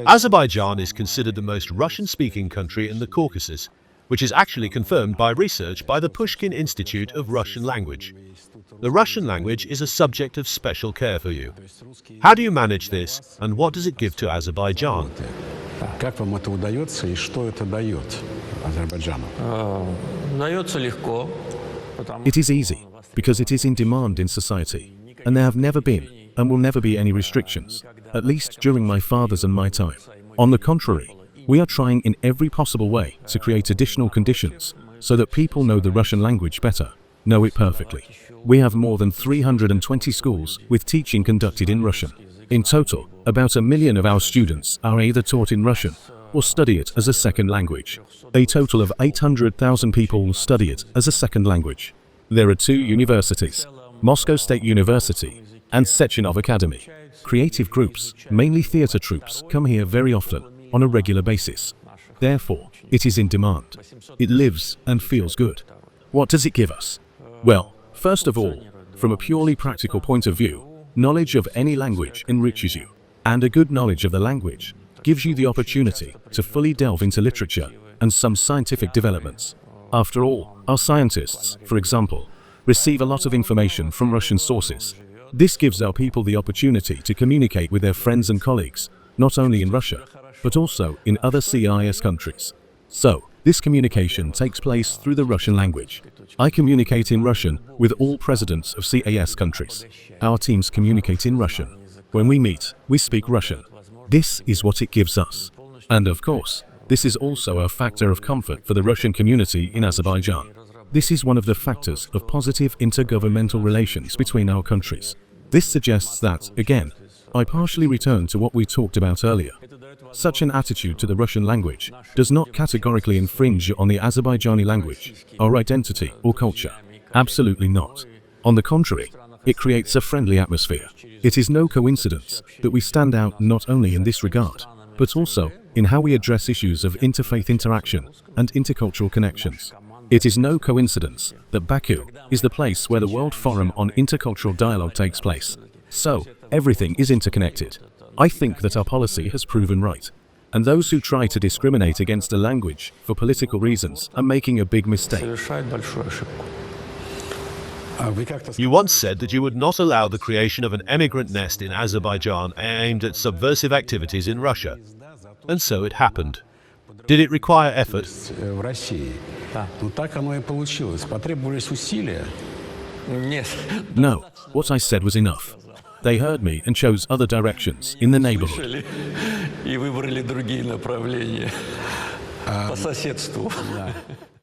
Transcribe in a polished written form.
Azerbaijan is considered the most Russian-speaking country in the Caucasus, which is actually confirmed by research by the Pushkin Institute of Russian Language. The Russian language is a subject of special care for you. How do you manage this, and what does it give to Azerbaijan? Как вам это удается и что это дает Азербайджану? It is easy, because it is in demand in society, and there have never been, and will never be any restrictions, at least during my father's and my time. On the contrary, we are trying in every possible way to create additional conditions so that people know the Russian language better, know it perfectly. We have more than 320 schools with teaching conducted in Russian. In total, about 1 million of our students are either taught in Russian or study it as a second language. A total of 800,000 people study it as a second language. There are 2 universities, Moscow State University and Sechenov Academy. Creative groups, mainly theatre troupes, come here very often, on a regular basis. Therefore, it is in demand. It lives and feels good. What does it give us? Well, first of all, from a purely practical point of view, knowledge of any language enriches you, and a good knowledge of the language gives you the opportunity to fully delve into literature and some scientific developments. After all, our scientists, for example, receive a lot of information from Russian sources. This gives our people the opportunity to communicate with their friends and colleagues, not only in Russia, but also in other CIS countries. So, this communication takes place through the Russian language. I communicate in Russian with all presidents of CIS countries. Our teams communicate in Russian. When we meet, we speak Russian. This is what it gives us. And of course, this is also a factor of comfort for the Russian community in Azerbaijan. This is one of the factors of positive intergovernmental relations between our countries. This suggests that, again, I partially return to what we talked about earlier. Such an attitude to the Russian language does not categorically infringe on the Azerbaijani language, our identity or culture. Absolutely not. On the contrary, it creates a friendly atmosphere. It is no coincidence that we stand out not only in this regard, but also in how we address issues of interfaith interaction and intercultural connections. It is no coincidence that Baku is the place where the World Forum on Intercultural Dialogue takes place. So, everything is interconnected. I think that our policy has proven right. And those who try to discriminate against a language for political reasons are making a big mistake. You once said that you would not allow the creation of an emigrant nest in Azerbaijan aimed at subversive activities in Russia. And so it happened. Did it require effort? No, what I said was enough. They heard me and chose other directions in the neighborhood.